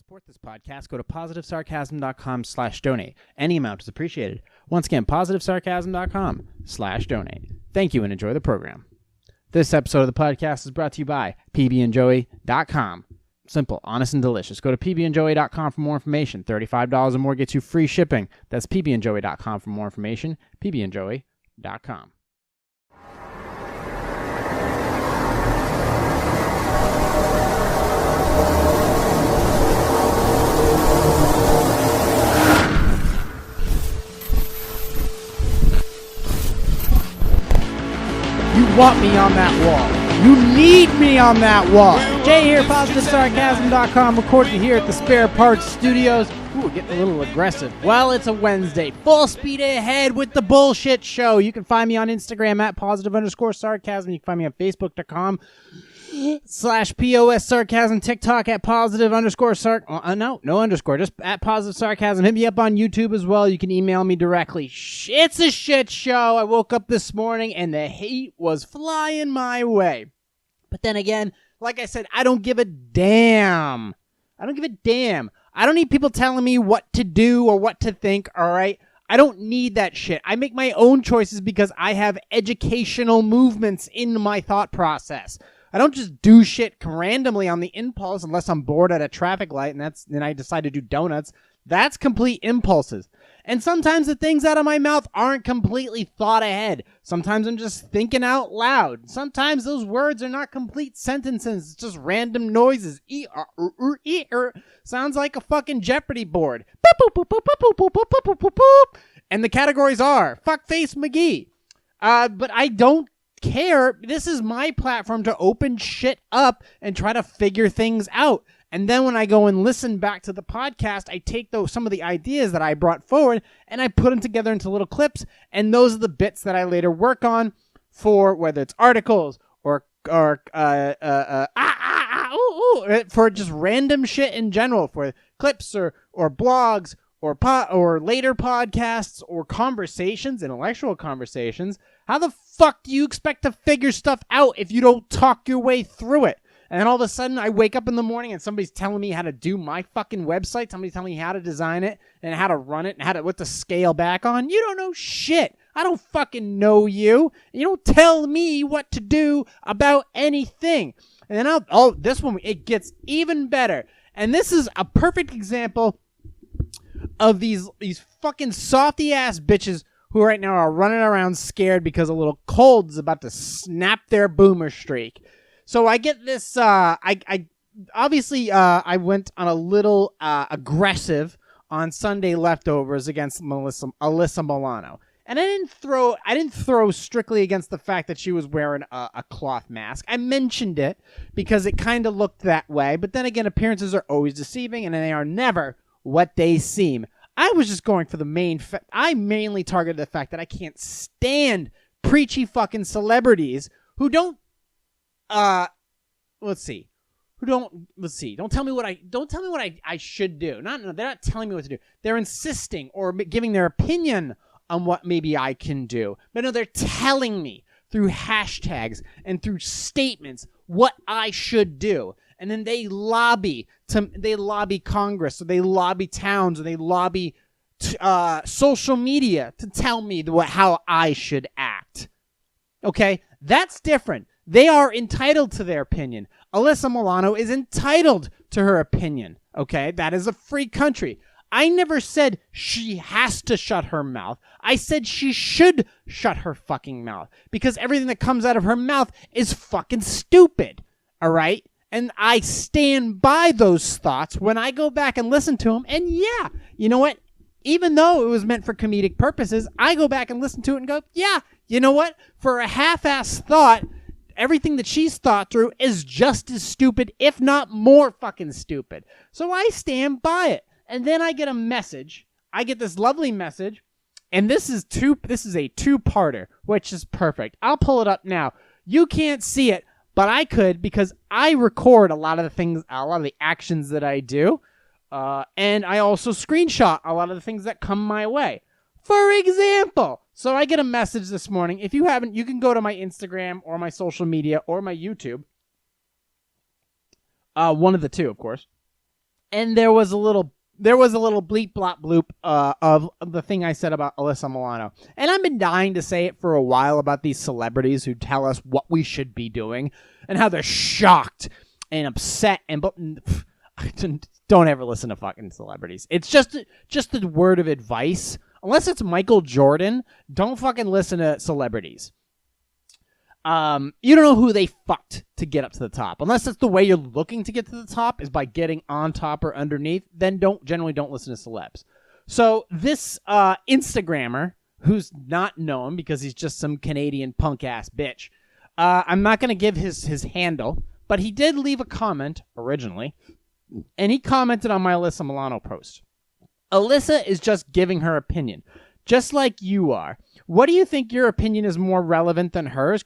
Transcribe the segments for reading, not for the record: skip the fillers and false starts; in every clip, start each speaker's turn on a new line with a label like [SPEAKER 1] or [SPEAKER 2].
[SPEAKER 1] support this podcast, go to positivesarcasm.com/donate. Any amount is appreciated. Once again, positivesarcasm.com/donate. Thank you and enjoy the program. This episode of the podcast is brought to you by pbandjoey.com. Simple, honest, and delicious. Go to pbandjoey.com for more information. $35 or more gets you free shipping. That's pbandjoey.com for more information. pbandjoey.com. You want me on that wall. You need me on that wall. Jay here, positivesarcasm.com, recording here at the Spare Parts Studios. Ooh, we're getting a little aggressive. Well, it's a Wednesday. Full speed ahead with the bullshit show. You can find me on Instagram at positive_sarcasm. You can find me on Facebook.com/POS Sarcasm, TikTok at positive_sarc. No underscore, just at positive sarcasm. Hit me up on YouTube as well. You can email me directly. It's a shit show. I woke up this morning and the hate was flying my way. But then again, like I said, I don't give a damn. I don't need people telling me what to do or what to think, all right? I don't need that shit. I make my own choices because I have educational movements in my thought process. I don't just do shit randomly on the impulse unless I'm bored at a traffic light and then I decide to do donuts. That's complete impulses. And sometimes the things out of my mouth aren't completely thought ahead. Sometimes I'm just thinking out loud. Sometimes those words are not complete sentences. It's just random noises. Sounds like a fucking Jeopardy board. And the categories are Fuckface McGee. But I don't care. This is my platform to open shit up and try to figure things out. And then when I go and listen back to the podcast, I take some of the ideas that I brought forward and I put them together into little clips. And those are the bits that I later work on for whether it's articles or for just random shit in general, for clips or blogs or later podcasts or conversations, intellectual conversations. How the fuck do you expect to figure stuff out if you don't talk your way through it? And then all of a sudden, I wake up in the morning and somebody's telling me how to do my fucking website. Somebody's telling me how to design it and how to run it and what to scale back on. You don't know shit. I don't fucking know you. You don't tell me what to do about anything. And then this one, it gets even better. And this is a perfect example of these fucking softy-ass bitches who right now are running around scared because a little cold is about to snap their boomer streak. So I get this, I went on a little aggressive on Sunday leftovers against Alyssa Milano. And I didn't throw strictly against the fact that she was wearing a cloth mask. I mentioned it because it kind of looked that way. But then again, appearances are always deceiving and they are never what they seem. I was just going for the I mainly targeted the fact that I can't stand preachy fucking celebrities who don't, Don't tell me what I should do. They're not telling me what to do. They're insisting or giving their opinion on what maybe I can do. But no, they're telling me through hashtags and through statements what I should do. And then they lobby Congress, or they lobby towns, or they lobby social media to tell me how I should act. Okay? That's different. They are entitled to their opinion. Alyssa Milano is entitled to her opinion. Okay? That is a free country. I never said she has to shut her mouth. I said she should shut her fucking mouth. Because everything that comes out of her mouth is fucking stupid. Alright? And I stand by those thoughts when I go back and listen to them. And yeah, you know what? Even though it was meant for comedic purposes, I go back and listen to it and go, yeah, you know what? For a half-assed thought, everything that she's thought through is just as stupid, if not more fucking stupid. So I stand by it. And then I get a message. I get this lovely message. And this is a two-parter, which is perfect. I'll pull it up now. You can't see it, but I could because I record a lot of the actions that I do. And I also screenshot a lot of the things that come my way. For example, so I get a message this morning. If you haven't, you can go to my Instagram or my social media or my YouTube. One of the two, of course. And there was a little bleep blop bloop of the thing I said about Alyssa Milano. And I've been dying to say it for a while about these celebrities who tell us what we should be doing and how they're shocked and upset and don't ever listen to fucking celebrities. It's just a word of advice. Unless it's Michael Jordan, don't fucking listen to celebrities. You don't know who they fucked to get up to the top. Unless that's the way you're looking to get to the top is by getting on top or underneath, then generally don't listen to celebs. So this Instagrammer, who's not known because he's just some Canadian punk ass bitch, I'm not going to give his handle, but he did leave a comment originally, and he commented on my Alyssa Milano post. Alyssa is just giving her opinion, just like you are. What do you think your opinion is more relevant than hers? ?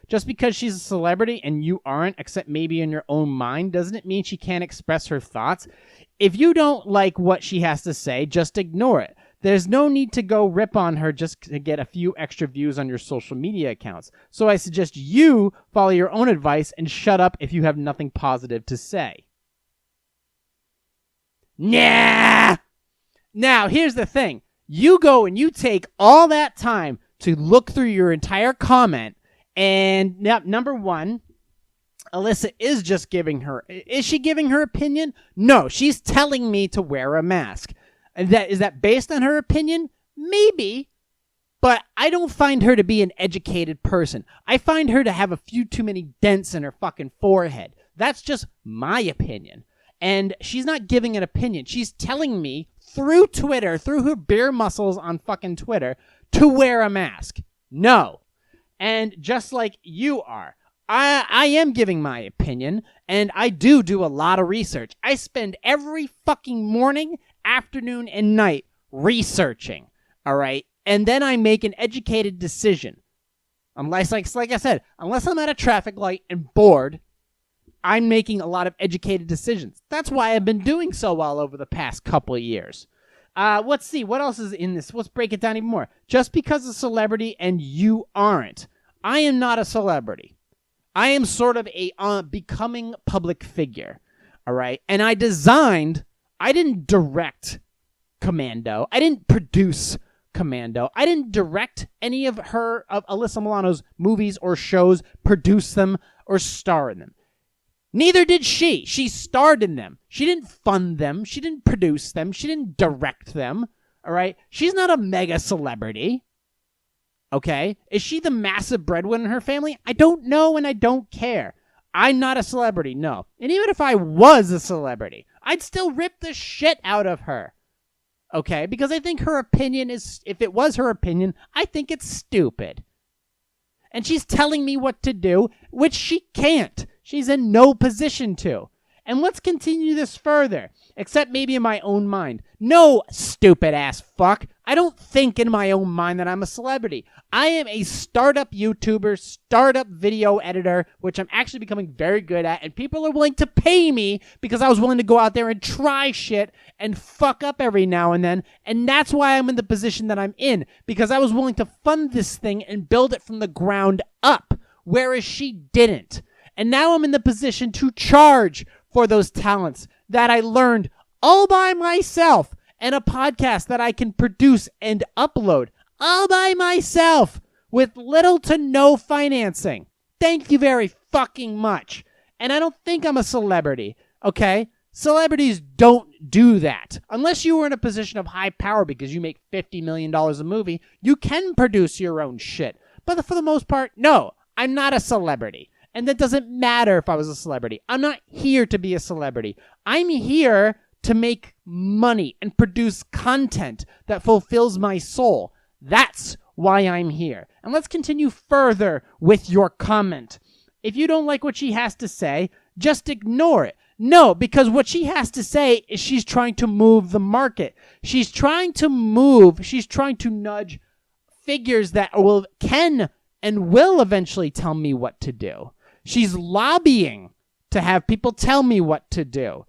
[SPEAKER 1] Just because she's a celebrity and you aren't, except maybe in your own mind, doesn't it mean she can't express her thoughts? If you don't like what she has to say, just ignore it. There's no need to go rip on her just to get a few extra views on your social media accounts. So I suggest you follow your own advice and shut up if you have nothing positive to say. Nah! Now, here's the thing. You go and you take all that time to look through your entire comment, and number one, Alyssa is just giving her... Is she giving her opinion? No, she's telling me to wear a mask. Is that based on her opinion? Maybe, but I don't find her to be an educated person. I find her to have a few too many dents in her fucking forehead. That's just my opinion. And she's not giving an opinion. She's telling me through Twitter, through her beer muscles on fucking Twitter, to wear a mask. No. And just like you are, I am giving my opinion, and I do a lot of research. I spend every fucking morning, afternoon, and night researching, all right? And then I make an educated decision. Unless, like I said, unless I'm at a traffic light and bored, I'm making a lot of educated decisions. That's why I've been doing so well over the past couple of years. Let's see. What else is in this? Let's break it down even more. Just because a celebrity and you aren't. I am not a celebrity. I am sort of a becoming public figure. All right? And I didn't direct Commando. I didn't produce Commando. I didn't direct any of Alyssa Milano's movies or shows, produce them, or star in them. Neither did she. She starred in them. She didn't fund them. She didn't produce them. She didn't direct them. All right? She's not a mega celebrity. Okay? Is she the massive breadwinner in her family? I don't know, and I don't care. I'm not a celebrity, no. And even if I was a celebrity, I'd still rip the shit out of her. Okay? Because I think her opinion is, if it was her opinion, I think it's stupid. And she's telling me what to do, which she can't. She's in no position to. And let's continue this further, except maybe in my own mind. No, stupid ass fuck. I don't think in my own mind that I'm a celebrity. I am a startup YouTuber, startup video editor, which I'm actually becoming very good at, and people are willing to pay me because I was willing to go out there and try shit and fuck up every now and then, and that's why I'm in the position that I'm in, because I was willing to fund this thing and build it from the ground up, whereas she didn't. And now I'm in the position to charge for those talents that I learned all by myself, and a podcast that I can produce and upload all by myself with little to no financing. Thank you very fucking much. And I don't think I'm a celebrity, okay? Celebrities don't do that. Unless you were in a position of high power because you make $50 million a movie, you can produce your own shit. But for the most part, no, I'm not a celebrity. And that doesn't matter if I was a celebrity. I'm not here to be a celebrity. I'm here to make money and produce content that fulfills my soul. That's why I'm here. And let's continue further with your comment. If you don't like what she has to say, just ignore it. No, because what she has to say is she's trying to move the market. She's trying to nudge figures that can and will eventually tell me what to do. She's lobbying to have people tell me what to do.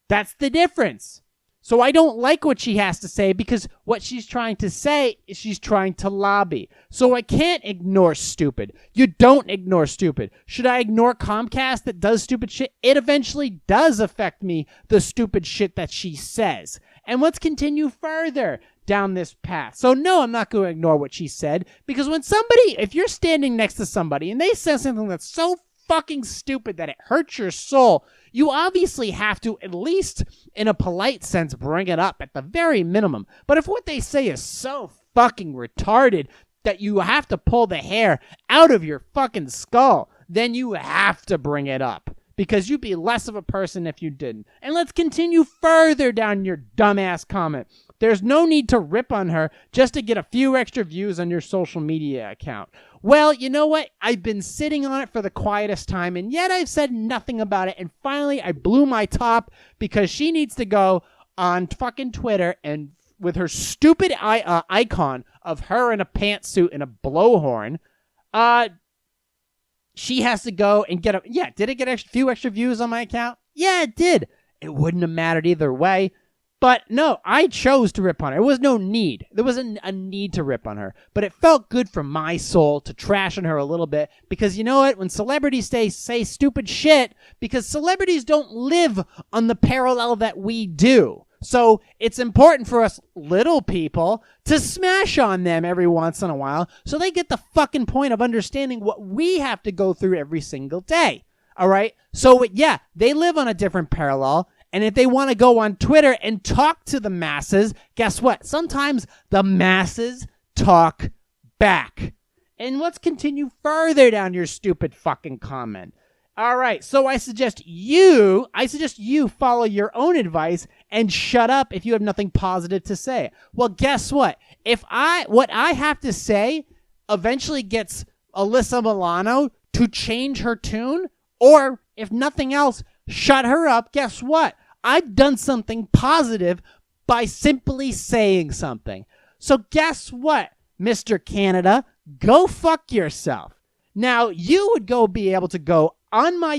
[SPEAKER 1] That's the difference. So I don't like what she has to say because what she's trying to say is she's trying to lobby. So I can't ignore stupid. You don't ignore stupid. Should I ignore Comcast that does stupid shit? It eventually does affect me, the stupid shit that she says. And let's continue further down this path. So no, I'm not going to ignore what she said, because when somebody, if you're standing next to somebody and they say something that's so fucking stupid that it hurts your soul, you obviously have to, at least in a polite sense, bring it up at the very minimum. But if what they say is so fucking retarded that you have to pull the hair out of your fucking skull, then you have to bring it up, because you'd be less of a person if you didn't. And let's continue further down your dumbass comment. There's no need to rip on her just to get a few extra views on your social media account. Well, you know what? I've been sitting on it for the quietest time, and yet I've said nothing about it. And finally, I blew my top, because she needs to go on fucking Twitter and with her stupid icon of her in a pantsuit and a blowhorn, she has to go and get a... Yeah, did it get a few extra views on my account? Yeah, it did. It wouldn't have mattered either way. But no, I chose to rip on her. There was no need. There wasn't a need to rip on her. But it felt good for my soul to trash on her a little bit. Because you know what? When celebrities say stupid shit, because celebrities don't live on the parallel that we do. So it's important for us little people to smash on them every once in a while, so they get the fucking point of understanding what we have to go through every single day. All right? So yeah, they live on a different parallel. And if they want to go on Twitter and talk to the masses, guess what? Sometimes the masses talk back. And let's continue further down your stupid fucking comment. All right, so I suggest you follow your own advice and shut up if you have nothing positive to say. Well, guess what? What I have to say eventually gets Alyssa Milano to change her tune, or if nothing else, shut her up, guess what? I've done something positive by simply saying something. So guess what, Mr. Canada? Go fuck yourself. Now, you would be able to go on my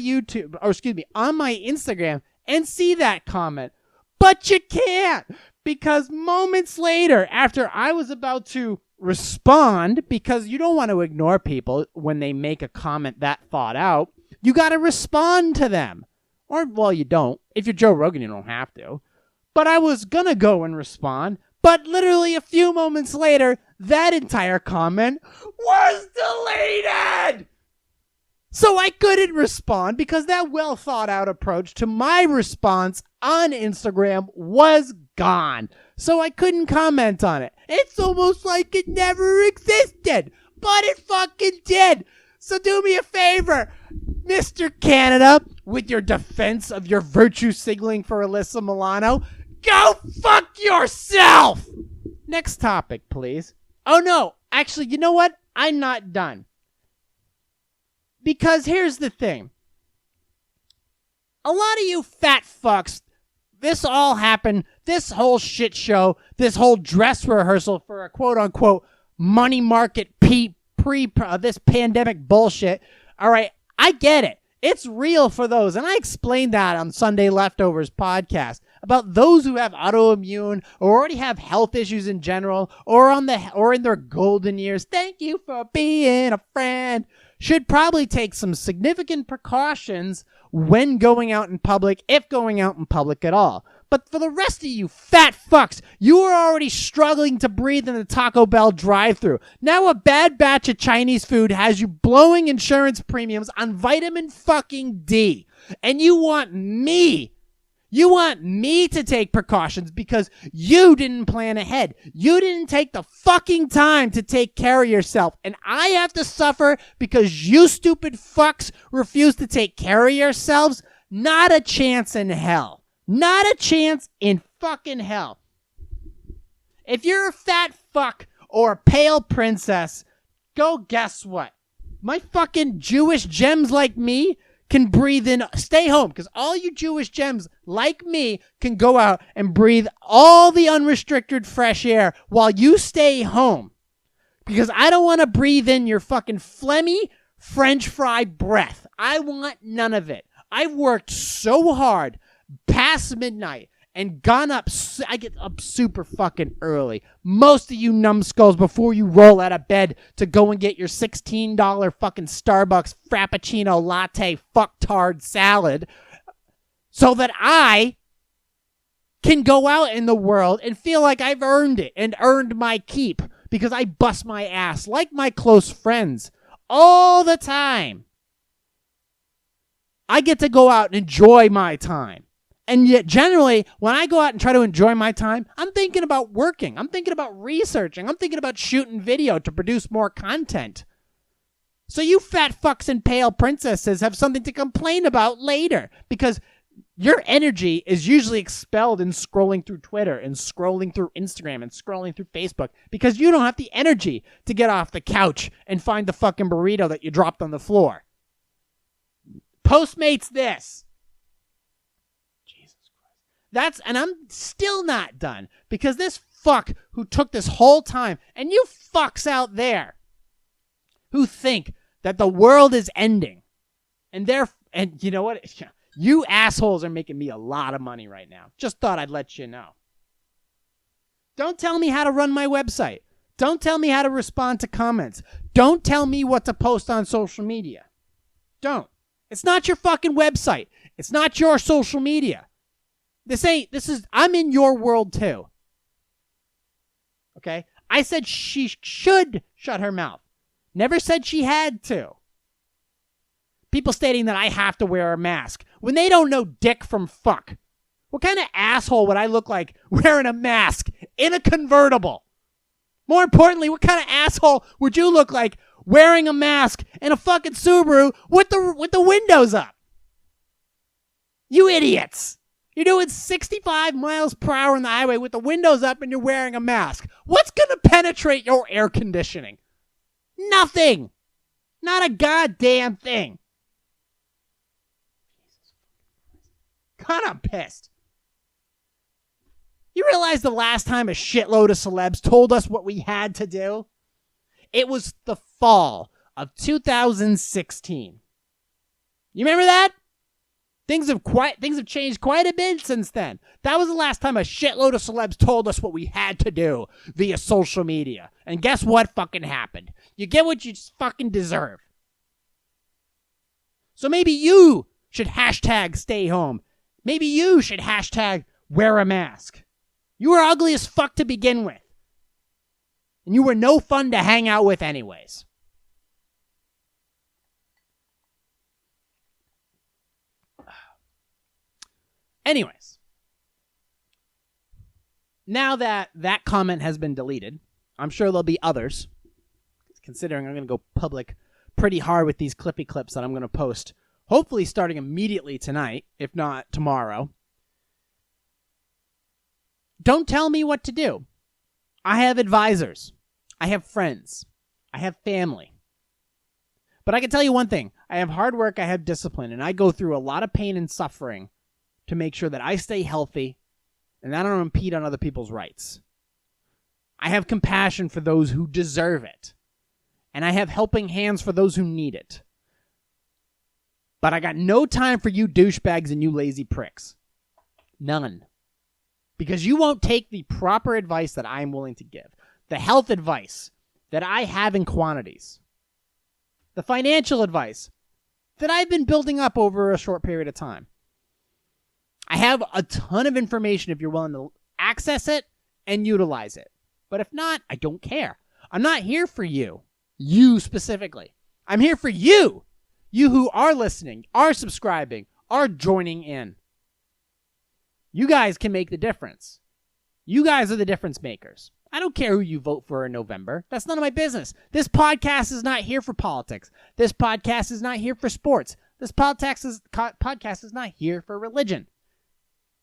[SPEAKER 1] on my Instagram and see that comment. But you can't, because moments later, after I was about to respond, because you don't want to ignore people when they make a comment that thought out, you got to respond to them. Or, well, you don't. If you're Joe Rogan, you don't have to. But I was going to go and respond. But literally a few moments later, that entire comment was deleted! So I couldn't respond, because that well-thought-out approach to my response on Instagram was gone. So I couldn't comment on it. It's almost like it never existed. But it fucking did. So do me a favor, Mr. Canada, with your defense of your virtue signaling for Alyssa Milano, go fuck yourself! Next topic, please. Oh no, actually, you know what? I'm not done. Because here's the thing. A lot of you fat fucks, this all happened, this whole shit show, this whole dress rehearsal for a quote-unquote money market this pandemic bullshit. All right, I get it. It's real for those, and I explained that on Sunday Leftovers podcast about those who have autoimmune or already have health issues in general, or in their golden years. Thank you for being a friend. Should probably take some significant precautions when going out in public, if going out in public at all. But for the rest of you fat fucks, you are already struggling to breathe in the Taco Bell drive-thru. Now a bad batch of Chinese food has you blowing insurance premiums on vitamin fucking D. And you want me to take precautions because you didn't plan ahead. You didn't take the fucking time to take care of yourself. And I have to suffer because you stupid fucks refuse to take care of yourselves? Not a chance in hell. Not a chance in fucking hell. If you're a fat fuck or a pale princess, go guess what? My fucking Jewish gems like me can breathe in, stay home, because all you Jewish gems like me can go out and breathe all the unrestricted fresh air while you stay home. Because I don't want to breathe in your fucking phlegmy French fry breath. I want none of it. I've worked so hard past midnight, and gone up. I get up super fucking early. Most of you numbskulls, before you roll out of bed to go and get your $16 fucking Starbucks Frappuccino latte fucktard salad, so that I can go out in the world and feel like I've earned it and earned my keep because I bust my ass like my close friends all the time. I get to go out and enjoy my time. And yet, generally, when I go out and try to enjoy my time, I'm thinking about working. I'm thinking about researching. I'm thinking about shooting video to produce more content. So you fat fucks and pale princesses have something to complain about later, because your energy is usually expelled in scrolling through Twitter and scrolling through Instagram and scrolling through Facebook, because you don't have the energy to get off the couch and find the fucking burrito that you dropped on the floor. Postmates this. Jesus Christ. And I'm still not done, because this fuck who took this whole time, and you fucks out there who think that the world is ending, and you know what? You assholes are making me a lot of money right now. Just thought I'd let you know. Don't tell me how to run my website. Don't tell me how to respond to comments. Don't tell me what to post on social media. Don't. It's not your fucking website. It's not your social media. I'm in your world too. Okay? I said she should shut her mouth. Never said she had to. People stating that I have to wear a mask when they don't know dick from fuck. What kind of asshole would I look like wearing a mask in a convertible? More importantly, what kind of asshole would you look like wearing a mask in a fucking Subaru with the windows up? You idiots. You're doing 65 miles per hour on the highway with the windows up and you're wearing a mask. What's going to penetrate your air conditioning? Nothing. Not a goddamn thing. God, I'm pissed. You realize the last time a shitload of celebs told us what we had to do? It was the fall of 2016. You remember that? Things have changed quite a bit since then. That was the last time a shitload of celebs told us what we had to do via social media. And guess what fucking happened? You get what you fucking deserve. So maybe you should hashtag stay home. Maybe you should hashtag wear a mask. You were ugly as fuck to begin with. And you were no fun to hang out with anyways. Anyways. Now that comment has been deleted, I'm sure there'll be others. Considering I'm going to go public pretty hard with these clippy clips that I'm going to post. Hopefully starting immediately tonight, if not tomorrow. Don't tell me what to do. I have advisors. I have friends. I have family. But I can tell you one thing. I have hard work. I have discipline. And I go through a lot of pain and suffering to make sure that I stay healthy and I don't impede on other people's rights. I have compassion for those who deserve it. And I have helping hands for those who need it. But I got no time for you douchebags and you lazy pricks. None. Because you won't take the proper advice that I'm willing to give. The health advice that I have in quantities. The financial advice that I've been building up over a short period of time. I have a ton of information if you're willing to access it and utilize it. But if not, I don't care. I'm not here for you. You specifically. I'm here for you. You who are listening, are subscribing, are joining in. You guys can make the difference. You guys are the difference makers. I don't care who you vote for in November. That's none of my business. This podcast is not here for politics. This podcast is not here for sports. This podcast is not here for religion.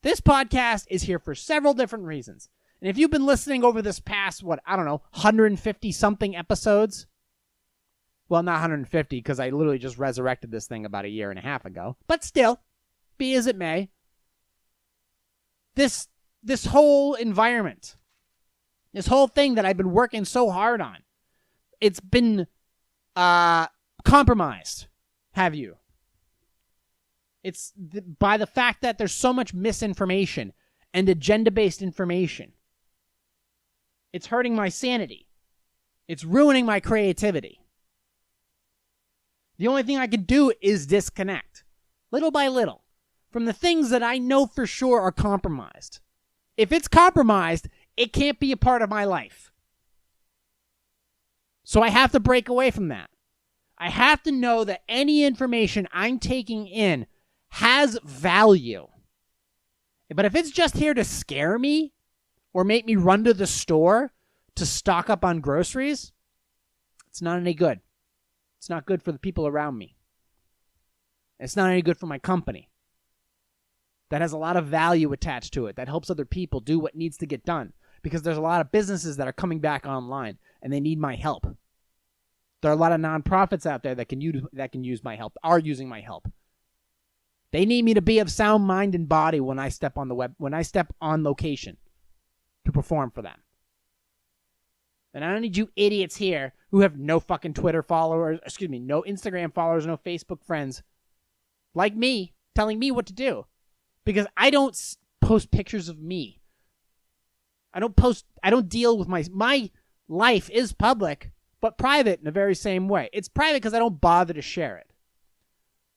[SPEAKER 1] This podcast is here for several different reasons. And if you've been listening over this past, 150-something episodes, well, not 150, because I literally just resurrected this thing about a year and a half ago. But still, be as it may, this whole environment, this whole thing that I've been working so hard on, it's been compromised, have you? It's by the fact that there's so much misinformation and agenda-based information. It's hurting my sanity. It's ruining my creativity. The only thing I can do is disconnect, little by little, from the things that I know for sure are compromised. If it's compromised, it can't be a part of my life. So I have to break away from that. I have to know that any information I'm taking in has value. But if it's just here to scare me or make me run to the store to stock up on groceries, it's not any good. It's not good for the people around me. It's not any good for my company. That has a lot of value attached to it. That helps other people do what needs to get done. Because there's a lot of businesses that are coming back online and they need my help. There are a lot of nonprofits out there that can use my help, are using my help. They need me to be of sound mind and body when I step on location to perform for them. And I don't need you idiots here who have no fucking Twitter followers, no Instagram followers, no Facebook friends, like me, telling me what to do. Because I don't post pictures of me. I don't deal with my life is public, but private in the very same way. It's private because I don't bother to share it.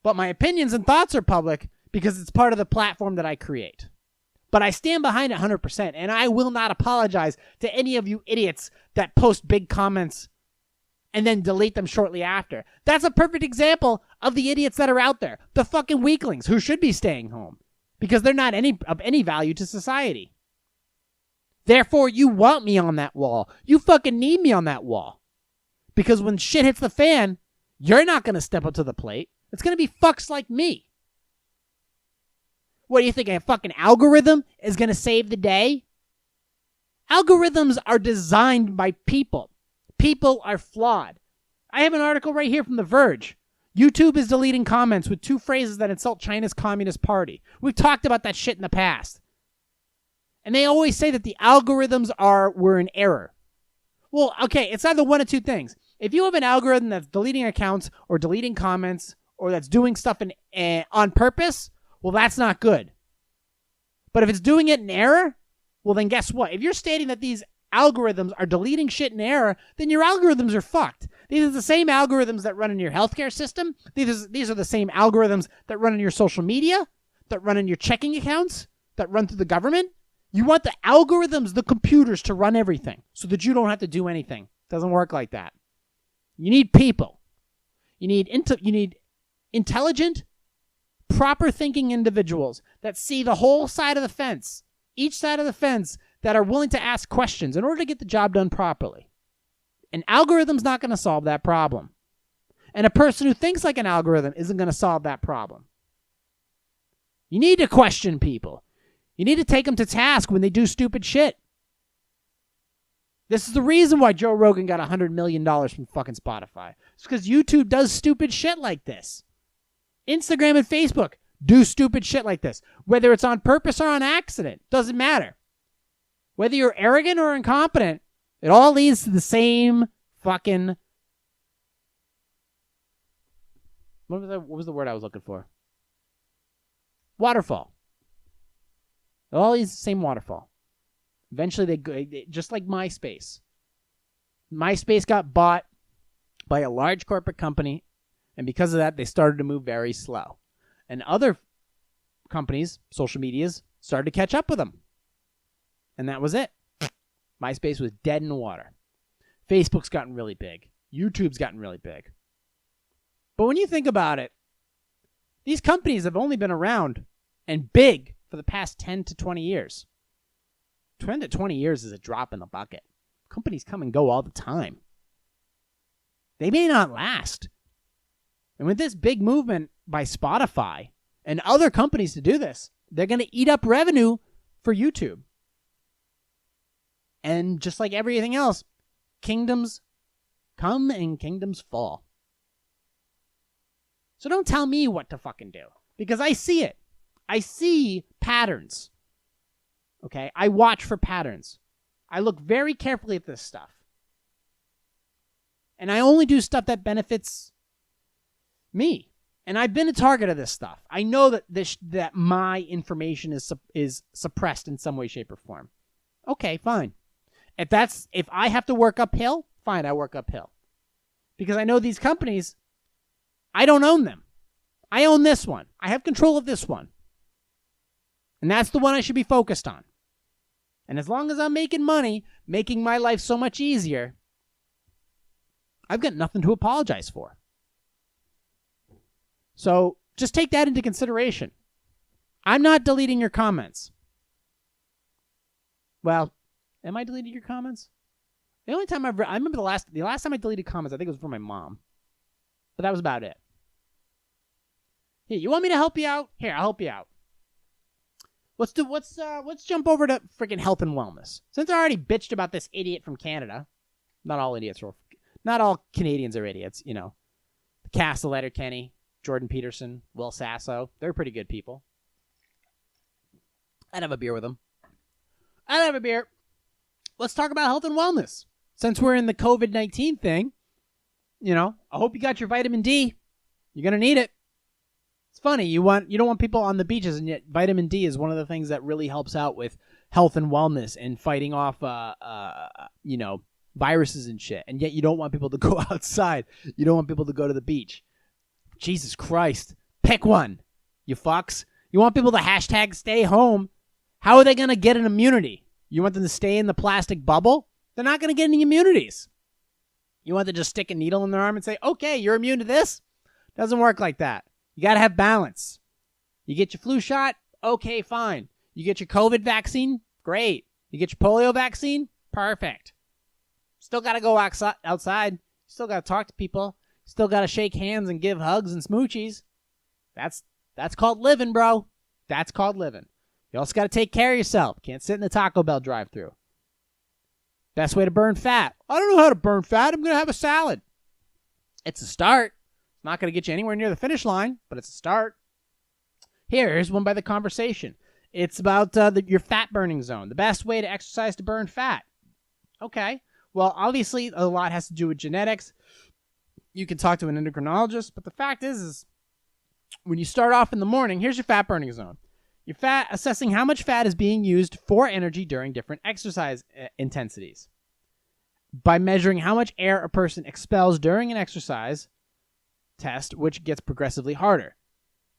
[SPEAKER 1] But my opinions and thoughts are public because it's part of the platform that I create. But I stand behind it 100%, and I will not apologize to any of you idiots that post big comments and then delete them shortly after. That's a perfect example of the idiots that are out there. The fucking weaklings who should be staying home because they're not of any value to society. Therefore, you want me on that wall. You fucking need me on that wall. Because when shit hits the fan, you're not going to step up to the plate. It's going to be fucks like me. What do you think? A fucking algorithm is going to save the day? Algorithms are designed by people. People are flawed. I have an article right here from The Verge. YouTube is deleting comments with 2 phrases that insult China's Communist Party. We've talked about that shit in the past. And they always say that the algorithms were in error. Well, okay, it's either one of 2 things. If you have an algorithm that's deleting accounts or deleting comments or that's doing stuff on purpose, well, that's not good. But if it's doing it in error, well, then guess what? If you're stating that these algorithms are deleting shit in error, then your algorithms are fucked. These are the same algorithms that run in your healthcare system. These are the same algorithms that run in your social media, that run in your checking accounts, that run through the government. You want the algorithms, the computers, to run everything so that you don't have to do anything. It doesn't work like that. You need people. You need intelligent, proper thinking individuals that see the whole side of the fence, each side of the fence, that are willing to ask questions in order to get the job done properly. An algorithm's not going to solve that problem. And a person who thinks like an algorithm isn't going to solve that problem. You need to question people. You need to take them to task when they do stupid shit. This is the reason why Joe Rogan got $100 million from fucking Spotify. It's because YouTube does stupid shit like this. Instagram and Facebook do stupid shit like this. Whether it's on purpose or on accident, doesn't matter. Whether you're arrogant or incompetent, it all leads to the same fucking... What was the word I was looking for? Waterfall. It all leads to the same waterfall. Eventually, they just like MySpace. MySpace got bought by a large corporate company, and because of that, they started to move very slow. And other companies, social medias, started to catch up with them. And that was it. MySpace was dead in the water. Facebook's gotten really big. YouTube's gotten really big. But when you think about it, these companies have only been around and big for the past 10 to 20 years. 10 to 20 years is a drop in the bucket. Companies come and go all the time. They may not last. And with this big movement by Spotify and other companies to do this, they're going to eat up revenue for YouTube. And just like everything else, kingdoms come and kingdoms fall. So don't tell me what to fucking do. Because I see it. I see patterns. Okay? I watch for patterns. I look very carefully at this stuff. And I only do stuff that benefits me. And I've been a target of this stuff. I know that that my information is suppressed in some way, shape, or form. Okay, fine. If I have to work uphill, fine, I work uphill. Because I know these companies, I don't own them. I own this one. I have control of this one. And that's the one I should be focused on. And as long as I'm making money, making my life so much easier, I've got nothing to apologize for. So just take that into consideration. I'm not deleting your comments. Well, am I deleting your comments? The only time I remember the last time I deleted comments, I think it was from my mom. But that was about it. Here, you want me to help you out? Here, I'll help you out. Let's jump over to freaking health and wellness. Since I already bitched about this idiot from Canada, not all Canadians are idiots, you know. The cast of Letterkenny, Jordan Peterson, Will Sasso, they're pretty good people. I'd have a beer with them. Let's talk about health and wellness. Since we're in the COVID-19 thing, you know, I hope you got your vitamin D. You're going to need it. It's funny, you don't want people on the beaches, and yet vitamin D is one of the things that really helps out with health and wellness and fighting off, viruses and shit. And yet you don't want people to go outside. You don't want people to go to the beach. Jesus Christ. Pick one, you fucks. You want people to hashtag stay home. How are they going to get an immunity? You want them to stay in the plastic bubble? They're not going to get any immunities. You want them to just stick a needle in their arm and say, okay, you're immune to this? Doesn't work like that. You got to have balance. You get your flu shot? Okay, fine. You get your COVID vaccine? Great. You get your polio vaccine? Perfect. Still got to go outside. Still got to talk to people. Still got to shake hands and give hugs and smoochies. That's called living, bro. That's called living. You also got to take care of yourself. Can't sit in the Taco Bell drive-thru. Best way to burn fat. I don't know how to burn fat. I'm going to have a salad. It's a start. It's not going to get you anywhere near the finish line, but it's a start. Here's one by The Conversation. It's about your fat burning zone. The best way to exercise to burn fat. Okay. Well, obviously, a lot has to do with genetics. You can talk to an endocrinologist, but the fact is when you start off in the morning, here's your fat burning zone. Your fat, assessing how much fat is being used for energy during different exercise intensities. By measuring how much air a person expels during an exercise test, which gets progressively harder.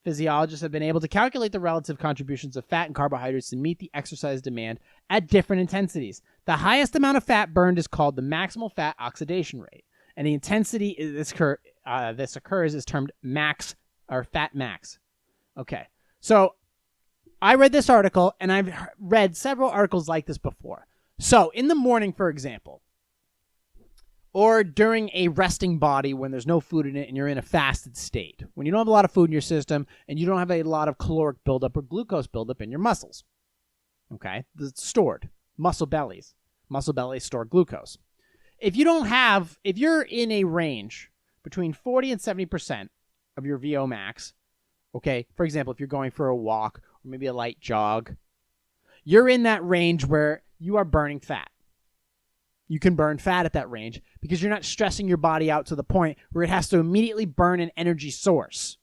[SPEAKER 1] Physiologists have been able to calculate the relative contributions of fat and carbohydrates to meet the exercise demand at different intensities. The highest amount of fat burned is called the maximal fat oxidation rate, and the intensity this occurs is termed max or fat max. Okay, so I read this article, and I've read several articles like this before. So in the morning, for example, or during a resting body when there's no food in it and you're in a fasted state, when you don't have a lot of food in your system and you don't have a lot of caloric buildup or glucose buildup in your muscles. Okay? It's stored. Muscle bellies store glucose. If you're in a range between 40 and 70% of your VO max, okay, for example, if you're going for a walk or maybe a light jog, you're in that range where you are burning fat. You can burn fat at that range because you're not stressing your body out to the point where it has to immediately burn an energy source.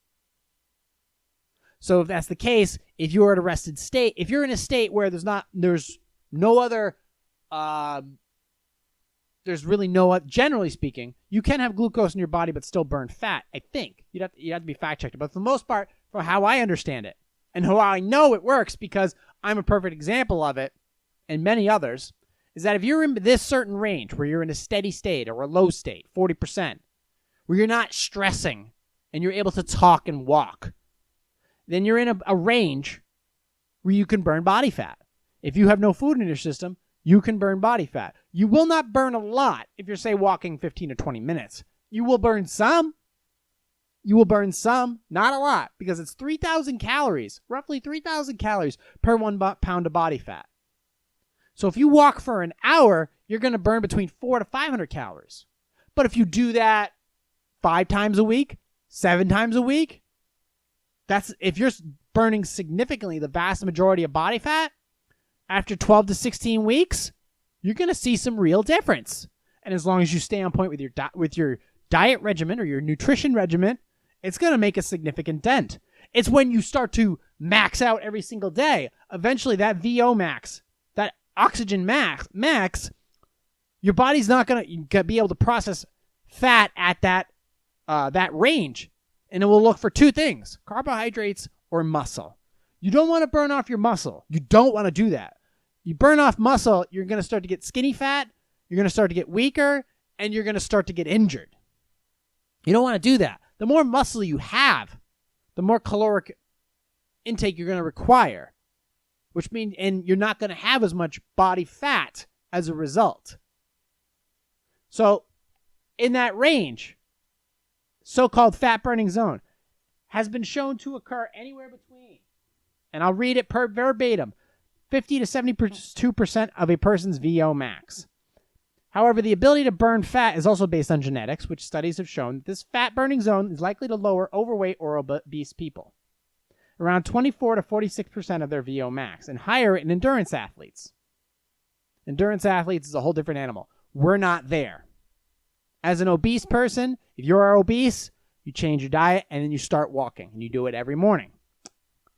[SPEAKER 1] So if that's the case, if you're at a rested state, if you're in a state where there's really no, generally speaking, you can have glucose in your body but still burn fat, I think. You'd have to be fact-checked. But for the most part, from how I understand it, and how I know it works because I'm a perfect example of it, and many others, is that if you're in this certain range where you're in a steady state or a low state, 40%, where you're not stressing and you're able to talk and walk, then you're in a range where you can burn body fat. If you have no food in your system, you can burn body fat. You will not burn a lot if you're, say, walking 15 to 20 minutes. You will burn some. Not a lot, because it's 3,000 calories, roughly 3,000 calories per 1 pound of body fat. So if you walk for an hour, you're going to burn between 400 to 500 calories. But if you do that 5 times a week, 7 times a week, if you're burning significantly the vast majority of body fat, after 12 to 16 weeks, you're going to see some real difference. And as long as you stay on point with your diet regimen or your nutrition regimen It's going to make a significant dent. It's when you start to max out every single day. Eventually, that VO max, that oxygen max, your body's not going to be able to process fat at that range. And it will look for two things, carbohydrates or muscle. You don't want to burn off your muscle. You don't want to do that. You burn off muscle, you're going to start to get skinny fat, you're going to start to get weaker, and you're going to start to get injured. You don't want to do that. The more muscle you have, the more caloric intake you're going to require, which means, and you're not going to have as much body fat as a result. So, in that range, so-called fat-burning zone has been shown to occur anywhere between, and I'll read it verbatim, 50 to 72% of a person's VO max. However, the ability to burn fat is also based on genetics, which studies have shown that this fat-burning zone is likely to lower overweight or obese people, around 24 to 46% of their VO max, and higher in endurance athletes. Endurance athletes is a whole different animal. We're not there. As an obese person, if you're obese, you change your diet and then you start walking, and you do it every morning.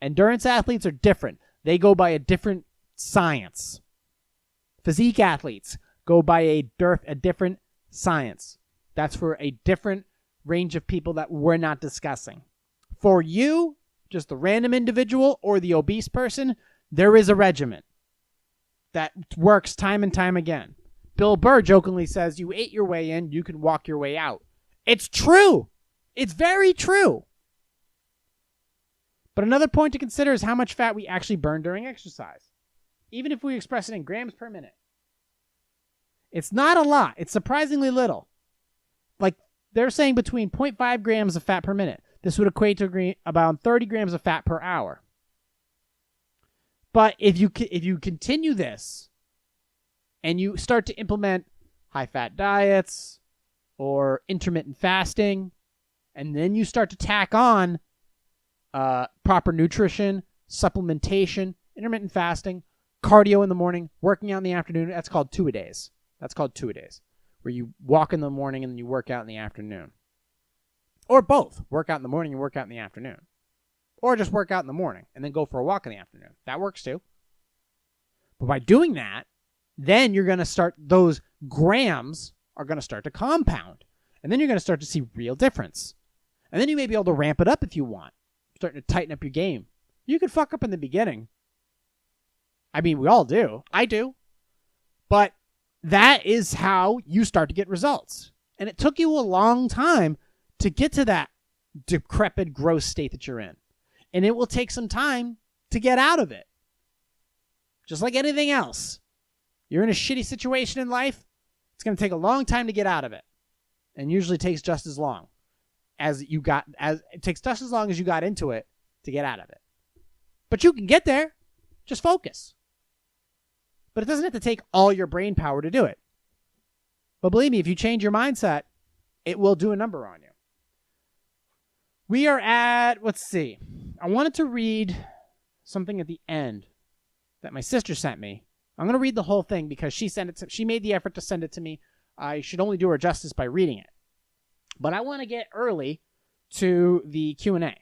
[SPEAKER 1] Endurance athletes are different. They go by a different science. Physique athletes go by a different science. That's for a different range of people that we're not discussing. For you, just the random individual or the obese person, there is a regimen that works time and time again. Bill Burr jokingly says, you ate your way in, you can walk your way out. It's true. It's very true. But another point to consider is how much fat we actually burn during exercise, even if we express it in grams per minute. It's not a lot. It's surprisingly little. Like, they're saying between 0.5 grams of fat per minute. This would equate to about 30 grams of fat per hour. But if you continue this and you start to implement high-fat diets or intermittent fasting, and then you start to tack on proper nutrition, supplementation, intermittent fasting, cardio in the morning, working out in the afternoon, that's called two-a-days. That's called two-a-days, where you walk in the morning and then you work out in the afternoon. Or both. Work out in the morning and work out in the afternoon. Or just work out in the morning and then go for a walk in the afternoon. That works too. But by doing that, then you're going to start, those grams are going to start to compound. And then you're going to start to see real difference. And then you may be able to ramp it up if you want. Starting to tighten up your game. You could fuck up in the beginning. I mean, we all do. I do. But that is how you start to get results. And it took you a long time to get to that decrepit, gross state that you're in. And it will take some time to get out of it. Just like anything else. You're in a shitty situation in life, it's going to take a long time to get out of it. And usually takes just as long as you got into it to get out of it. But you can get there. Just focus. But it doesn't have to take all your brain power to do it. But believe me, if you change your mindset, it will do a number on you. We are at, let's see. I wanted to read something at the end that my sister sent me. I'm going to read the whole thing because she made the effort to send it to me. I should only do her justice by reading it. But I want to get early to the Q&A.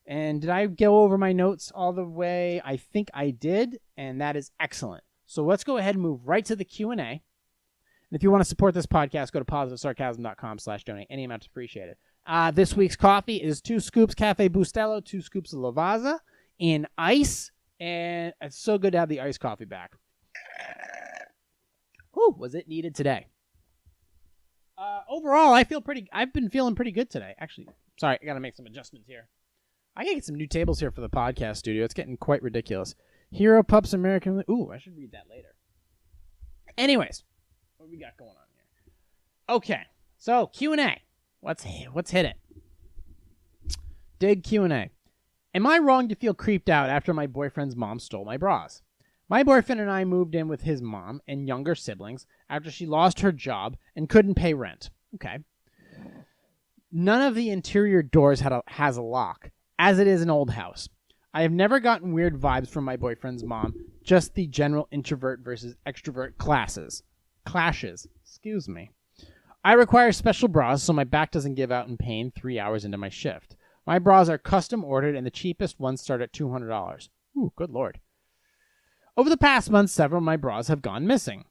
[SPEAKER 1] And did I go over my notes all the way? I think I did, and that is excellent. So let's go ahead and move right to the Q&A. And if you want to support this podcast, go to positivesarcasm.com/donate. Any amount is appreciated. This week's coffee is 2 scoops Cafe Bustelo, 2 scoops of Lavazza in ice. And it's so good to have the iced coffee back. Whew, was it needed today? Overall, I've been feeling pretty good today. Actually, sorry, I got to make some adjustments here. I got to get some new tables here for the podcast studio. It's getting quite ridiculous. Hero Pups American... Ooh, I should read that later. Anyways, what do we got going on here? Okay, so Q&A. Let's hit it. Dig Q&A. Am I wrong to feel creeped out after my boyfriend's mom stole my bras? My boyfriend and I moved in with his mom and younger siblings after she lost her job and couldn't pay rent. Okay. None of the interior doors has a lock, as it is an old house. I have never gotten weird vibes from my boyfriend's mom, just the general introvert versus extrovert clashes. Excuse me. I require special bras so my back doesn't give out in pain 3 hours into my shift. My bras are custom ordered and the cheapest ones start at $200. Ooh, good Lord. Over the past month, several of my bras have gone missing.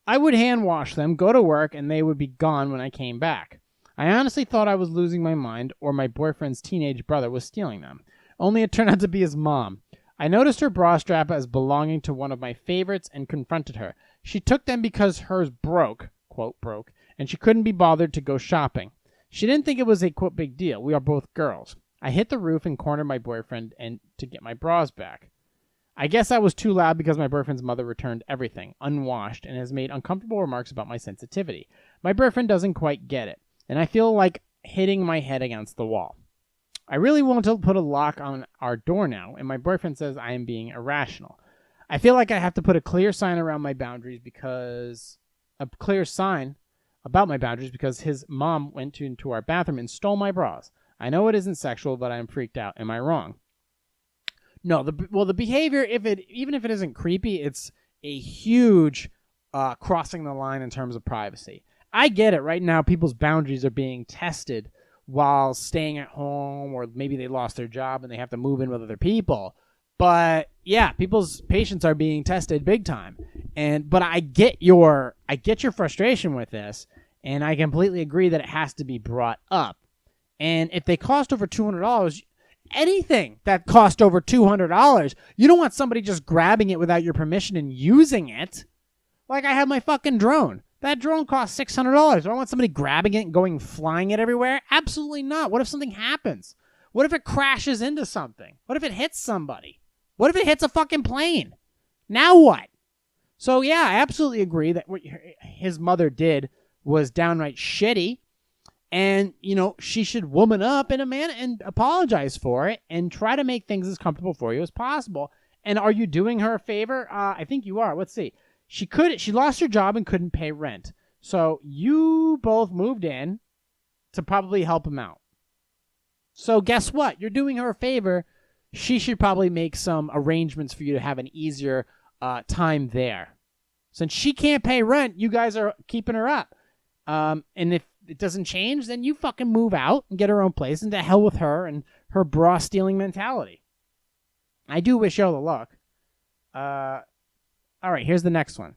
[SPEAKER 1] I would hand wash them, go to work, and they would be gone when I came back. I honestly thought I was losing my mind or my boyfriend's teenage brother was stealing them. Only it turned out to be his mom. I noticed her bra strap as belonging to one of my favorites and confronted her. She took them because hers broke, quote, broke, and she couldn't be bothered to go shopping. She didn't think it was a, quote, big deal. We are both girls. I hit the roof and cornered my boyfriend and to get my bras back. I guess I was too loud because my boyfriend's mother returned everything, unwashed, and has made uncomfortable remarks about my sensitivity. My boyfriend doesn't quite get it, and I feel like hitting my head against the wall. I really want to put a lock on our door now, and my boyfriend says I am being irrational. I feel like I have to put a clear sign around my boundaries because... a clear sign about my boundaries because his mom went into our bathroom and stole my bras. I know it isn't sexual, but I'm freaked out. Am I wrong? No, the behavior, even if it isn't creepy, it's a huge crossing the line in terms of privacy. I get it. Right now, people's boundaries are being tested while staying at home, or maybe they lost their job and they have to move in with other people. But yeah, people's patience are being tested big time. But I get your frustration with this, and I completely agree that it has to be brought up. And if they cost over $200, anything that cost over $200, you don't want somebody just grabbing it without your permission and using it. Like I have my fucking drone. That drone costs $600. Do I want somebody grabbing it and going flying it everywhere? Absolutely not. What if something happens? What if it crashes into something? What if it hits somebody? What if it hits a fucking plane? Now what? So yeah, I absolutely agree that what his mother did was downright shitty. And, she should woman up in a man and apologize for it and try to make things as comfortable for you as possible. And are you doing her a favor? I think you are. Let's see. She lost her job and couldn't pay rent. So you both moved in to probably help him out. So guess what? You're doing her a favor. She should probably make some arrangements for you to have an easier time there. Since she can't pay rent, you guys are keeping her up. And if it doesn't change, then you fucking move out and get her own place, and to hell with her and her bra stealing mentality. I do wish you all the luck. All right, here's the next one.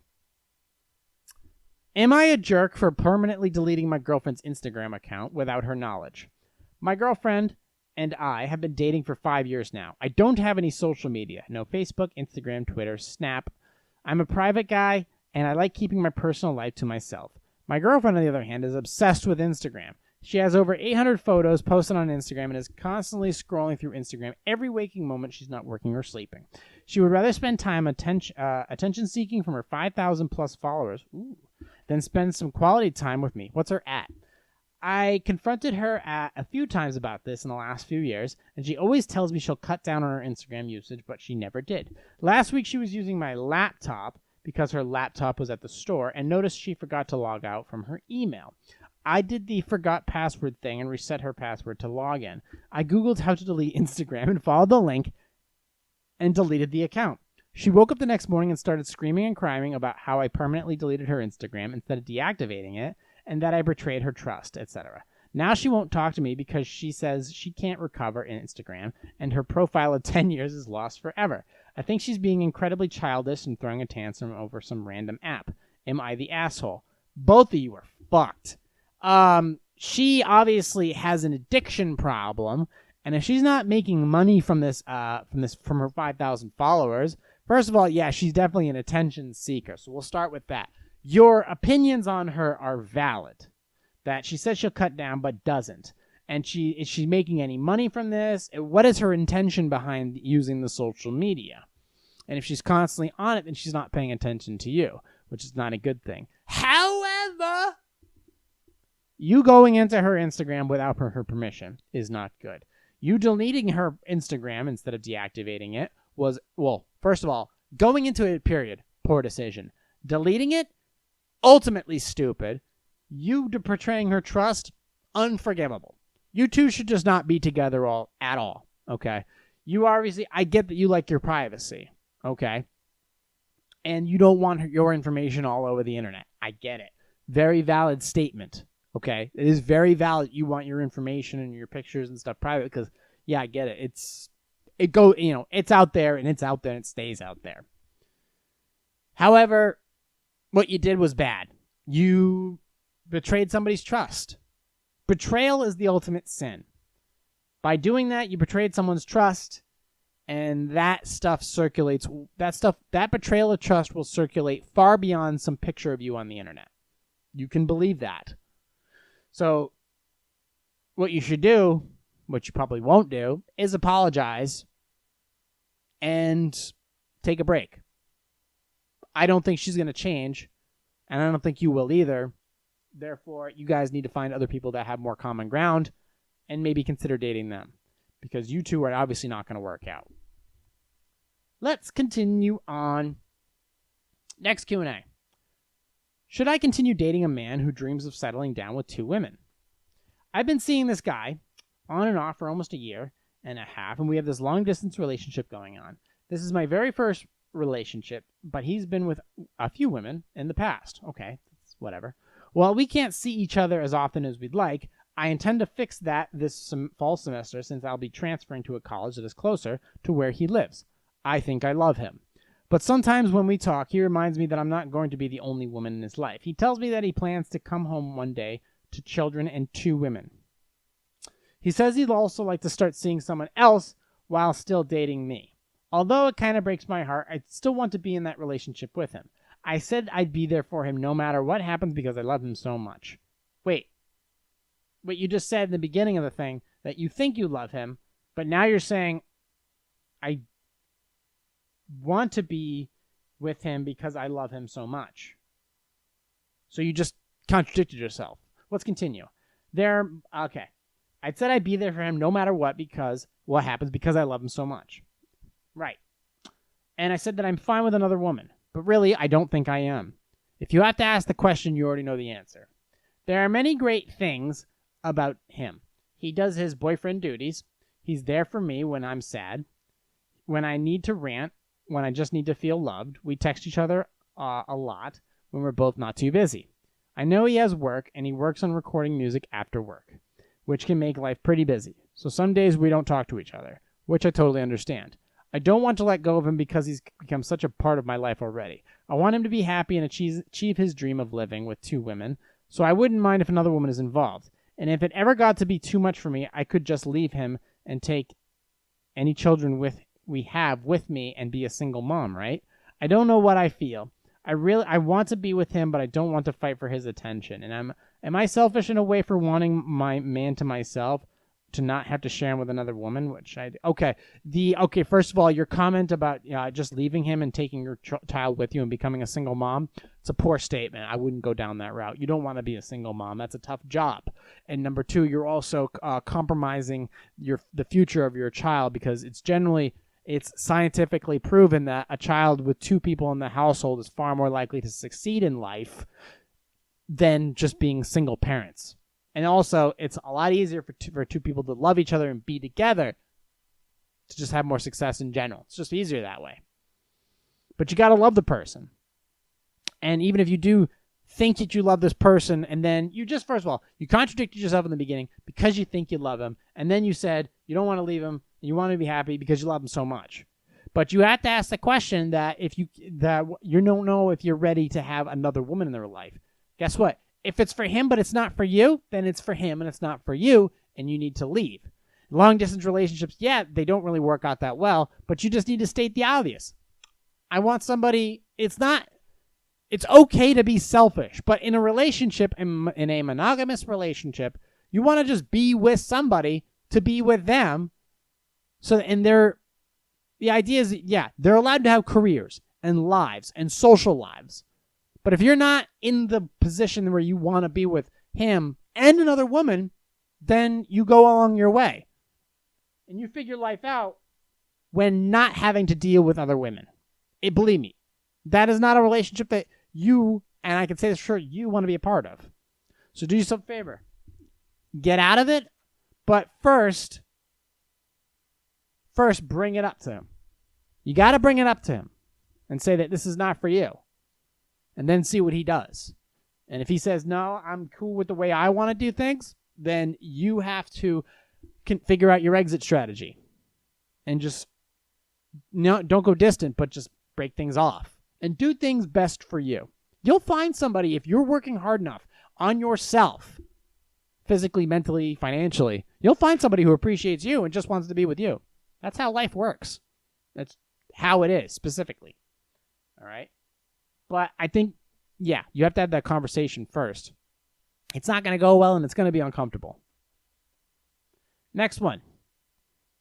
[SPEAKER 1] Am I a jerk for permanently deleting my girlfriend's Instagram account without her knowledge? My girlfriend and I have been dating for 5 years now. I don't have any social media. No Facebook, Instagram, Twitter, Snap. I'm a private guy, and I like keeping my personal life to myself. My girlfriend, on the other hand, is obsessed with Instagram. She has over 800 photos posted on Instagram and is constantly scrolling through Instagram every waking moment she's not working or sleeping. She would rather spend time attention-seeking from her 5,000-plus followers than spend some quality time with me. What's her at? I confronted her a few times about this in the last few years, and she always tells me she'll cut down on her Instagram usage, but she never did. Last week, she was using my laptop because her laptop was at the store, and noticed she forgot to log out from her email. I did the forgot password thing and reset her password to log in. I Googled how to delete Instagram and followed the link and deleted the account. She woke up the next morning and started screaming and crying about how I permanently deleted her Instagram instead of deactivating it, and that I betrayed her trust, etc. Now she won't talk to me because she says she can't recover in Instagram, and her profile of 10 years is lost forever. I think she's being incredibly childish and throwing a tantrum over some random app. Am I the asshole? Both of you are fucked. She obviously has an addiction problem, and if she's not making money from this, from her 5,000 followers, first of all, yeah, she's definitely an attention seeker. So we'll start with that. Your opinions on her are valid. That she says she'll cut down, but doesn't. And is she making any money from this? What is her intention behind using the social media? And if she's constantly on it, then she's not paying attention to you, which is not a good thing. However, you going into her Instagram without her permission is not good. You deleting her Instagram instead of deactivating it was, well, first of all, going into it, period, poor decision. Deleting it, ultimately stupid. You betraying her trust, unforgivable. You two should just not be together at all, okay? You obviously, I get that you like your privacy, okay? And you don't want your information all over the internet. I get it. Very valid statement, Okay? It is very valid. You want your information and your pictures and stuff private because, yeah, I get it. It's out there and it's out there and it stays out there. However, what you did was bad. You betrayed somebody's trust. Betrayal is the ultimate sin. By doing that, you betrayed someone's trust, and that stuff circulates. That betrayal of trust will circulate far beyond some picture of you on the internet. You can believe that. So, what you should do, which you probably won't do, is apologize and take a break. I don't think she's going to change, and I don't think you will either. Therefore, you guys need to find other people that have more common ground and maybe consider dating them, because you two are obviously not going to work out. Let's continue on. Next Q&A. Should I continue dating a man who dreams of settling down with 2 women? I've been seeing this guy on and off for almost a year and a half, and we have this long-distance relationship going on. This is my very first relationship, but he's been with a few women in the past. Okay, whatever. While we can't see each other as often as we'd like, I intend to fix that this fall semester since I'll be transferring to a college that is closer to where he lives. I think I love him. But sometimes when we talk, he reminds me that I'm not going to be the only woman in his life. He tells me that he plans to come home one day to children and 2 women. He says he'd also like to start seeing someone else while still dating me. Although it kind of breaks my heart, I still want to be in that relationship with him. I said I'd be there for him no matter what happens because I love him so much. Wait, you just said in the beginning of the thing that you think you love him, but now you're saying I want to be with him because I love him so much. So you just contradicted yourself. Let's continue. Okay. I said I'd be there for him no matter what happens because I love him so much. Right. And I said that I'm fine with another woman, but really I don't think I am. If you have to ask the question, you already know the answer. There are many great things about him. He does his boyfriend duties. He's there for me when I'm sad, when I need to rant, when I just need to feel loved. We text each other a lot when we're both not too busy. I know he has work, and he works on recording music after work, which can make life pretty busy. So some days we don't talk to each other, which I totally understand. I don't want to let go of him because he's become such a part of my life already. I want him to be happy and achieve his dream of living with 2 women, so I wouldn't mind if another woman is involved. And if it ever got to be too much for me, I could just leave him and take any children we have with me and be a single mom, right? I don't know what I feel. I want to be with him, but I don't want to fight for his attention. And am I selfish in a way for wanting my man to myself, to not have to share him with another woman? Which I okay. First of all, your comment about just leaving him and taking your child with you and becoming a single mom, it's a poor statement. I wouldn't go down that route. You don't want to be a single mom. That's a tough job. And number 2, you're also compromising the future of your child, because it's scientifically proven that a child with 2 people in the household is far more likely to succeed in life than just being single parents. And also, it's a lot easier for two people to love each other and be together to just have more success in general. It's just easier that way. But you got to love the person. And even if you do think that you love this person, and then first of all, you contradicted yourself in the beginning because you think you love him, and then you said you don't want to leave him, and you want to be happy because you love him so much. But you have to ask the question that you don't know if you're ready to have another woman in their life. Guess what? If it's for him but it's not for you, then it's for him and it's not for you, and you need to leave. Long-distance relationships, they don't really work out that well, but you just need to state the obvious. I want somebody. It's okay to be selfish, but in a relationship, in a monogamous relationship, you want to just be with somebody to be with them. The idea is, they're allowed to have careers and lives and social lives. But if you're not in the position where you want to be with him and another woman, then you go along your way. And you figure life out when not having to deal with other women. Believe me, that is not a relationship that you, and I can say this for sure, you want to be a part of. So do yourself a favor. Get out of it, but first bring it up to him. You got to bring it up to him and say that this is not for you. And then see what he does. And if he says, no, I'm cool with the way I want to do things, then you have to figure out your exit strategy. And just don't go distant, but just break things off. And do things best for you. You'll find somebody, if you're working hard enough on yourself, physically, mentally, financially, you'll find somebody who appreciates you and just wants to be with you. That's how life works. That's how it is, specifically. All right? But I think, yeah, you have to have that conversation first. It's not going to go well, and it's going to be uncomfortable. Next one.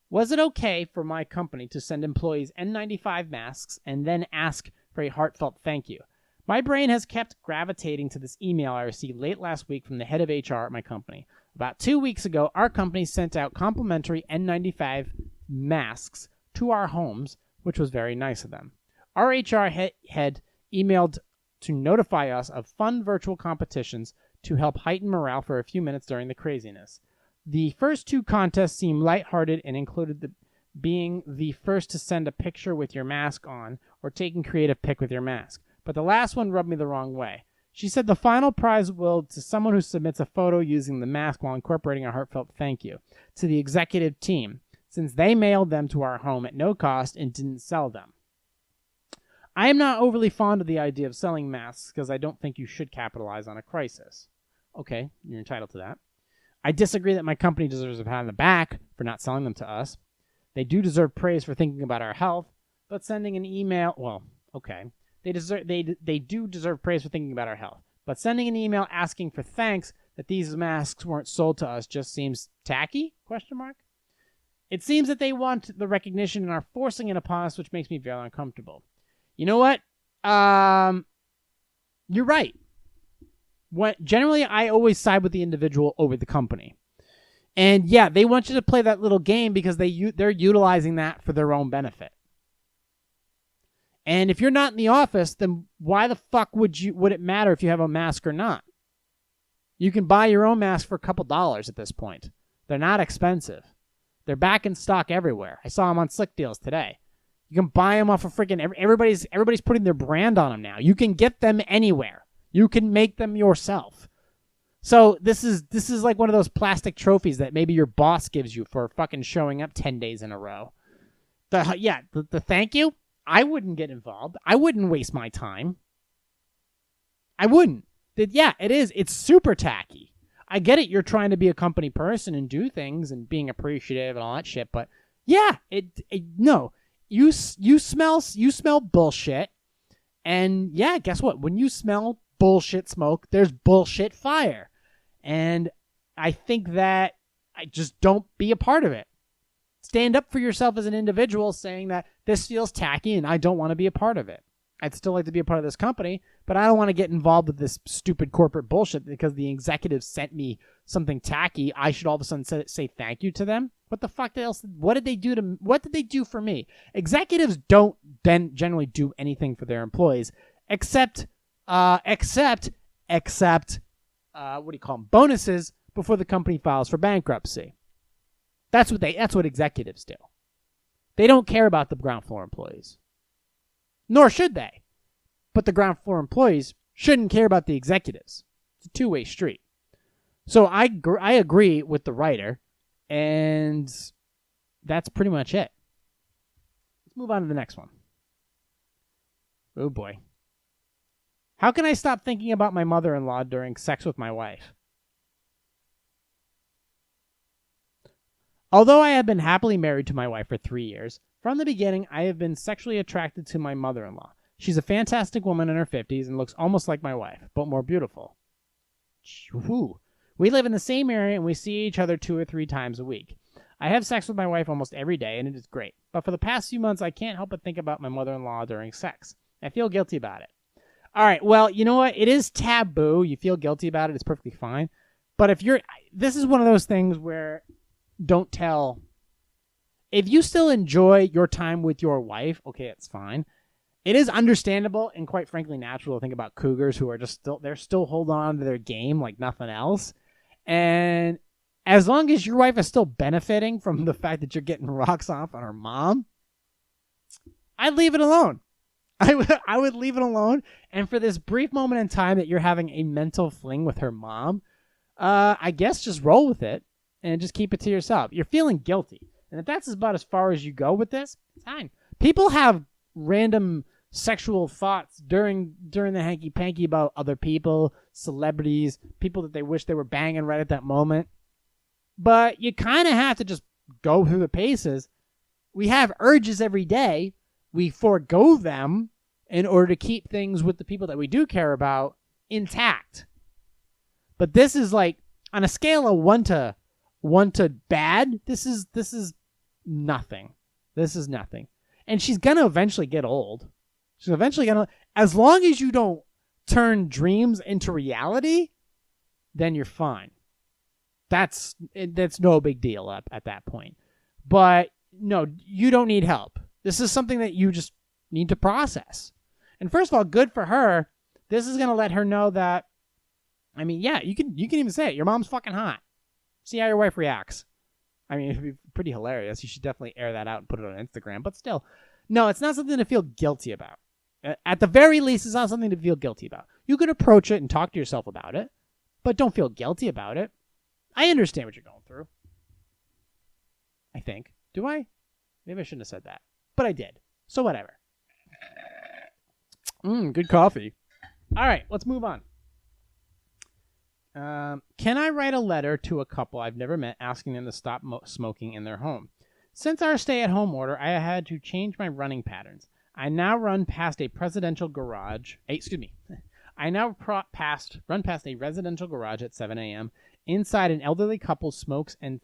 [SPEAKER 1] Was it okay for my company to send employees N95 masks and then ask for a heartfelt thank you? My brain has kept gravitating to this email I received late last week from the head of HR at my company. About 2 weeks ago, our company sent out complimentary N95 masks to our homes, which was very nice of them. Our HR head emailed to notify us of fun virtual competitions to help heighten morale for a few minutes during the craziness. The first 2 contests seemed lighthearted and included being the first to send a picture with your mask on or taking creative pic with your mask. But the last one rubbed me the wrong way. She said the final prize will to someone who submits a photo using the mask while incorporating a heartfelt thank you to the executive team, since they mailed them to our home at no cost and didn't sell them. I am not overly fond of the idea of selling masks because I don't think you should capitalize on a crisis. Okay, you're entitled to that. I disagree that my company deserves a pat on the back for not selling them to us. They do deserve praise for thinking about our health, but sending an email, well, okay. They do deserve praise for thinking about our health. But sending an email asking for thanks that these masks weren't sold to us just seems tacky? ? It seems that they want the recognition and are forcing it upon us, which makes me very uncomfortable. You know what? You're right. Generally, I always side with the individual over the company. And yeah, they want you to play that little game because they're utilizing that for their own benefit. And if you're not in the office, then why the fuck would it matter if you have a mask or not? You can buy your own mask for a couple dollars at this point. They're not expensive. They're back in stock everywhere. I saw them on Slick Deals today. You can buy them off of freaking everybody's putting their brand on them now. You can get them anywhere. You can make them yourself. So this is like one of those plastic trophies that maybe your boss gives you for fucking showing up 10 days in a row. The thank you. I wouldn't get involved. I wouldn't waste my time. I wouldn't. Yeah, it is. It's super tacky. I get it. You're trying to be a company person and do things and being appreciative and all that shit. But yeah, no. You smell bullshit. And yeah, guess what? When you smell bullshit smoke, there's bullshit fire. And I think that I just don't be a part of it. Stand up for yourself as an individual saying that this feels tacky and I don't want to be a part of it. I'd still like to be a part of this company, but I don't want to get involved with this stupid corporate bullshit because the executives sent me something tacky. I should all of a sudden say thank you to them. What the fuck else? What did they do for me? Executives don't then generally do anything for their employees except what do you call them? Bonuses before the company files for bankruptcy. That's what executives do. They don't care about the ground floor employees. Nor should they. But the ground floor employees shouldn't care about the executives. It's a two-way street. So I agree with the writer, and that's pretty much it. Let's move on to the next one. Oh boy. How can I stop thinking about my mother-in-law during sex with my wife? Although I have been happily married to my wife for 3 years, from the beginning I have been sexually attracted to my mother-in-law. She's a fantastic woman in her 50s and looks almost like my wife, but more beautiful. Whew. We live in the same area and we see each other 2 or 3 times a week. I have sex with my wife almost every day and it is great, but for the past few months I can't help but think about my mother-in-law during sex. I feel guilty about it. All right, well, you know what? It is taboo. You feel guilty about it. It's perfectly fine. But this is one of those things where don't tell. If you still enjoy your time with your wife, okay, it's fine. It is understandable and quite frankly natural to think about cougars who are they're still holding on to their game like nothing else. And as long as your wife is still benefiting from the fact that you're getting rocks off on her mom, I'd leave it alone. I would leave it alone. And for this brief moment in time that you're having a mental fling with her mom, I guess just roll with it and just keep it to yourself. You're feeling guilty. And if that's about as far as you go with this, it's fine. People have random sexual thoughts during the hanky-panky about other people, celebrities, people that they wish they were banging right at that moment. But you kind of have to just go through the paces. We have urges every day. We forego them in order to keep things with the people that we do care about intact. But this is like, on a scale of one to bad, this is nothing. This is nothing. And she's going to eventually get old. She's eventually going to, as long as you don't turn dreams into reality, then you're fine. That's no big deal at that point. But no, you don't need help. This is something that you just need to process. And first of all, good for her. This is going to let her know that, I mean, yeah, you can even say it. Your mom's fucking hot. See how your wife reacts. I mean, it'd be pretty hilarious. You should definitely air that out and put it on Instagram. But still, no, it's not something to feel guilty about. At the very least, it's not something to feel guilty about. You could approach it and talk to yourself about it, but don't feel guilty about it. I understand what you're going through. I think. Do I? Maybe I shouldn't have said that. But I did. So whatever. Good coffee. All right, let's move on. Can I write a letter to a couple I've never met asking them to stop smoking in their home? Since our stay-at-home order, I had to change my running patterns. I now run past a residential garage. I now run past a residential garage at 7 a.m. Inside, an elderly couple smokes and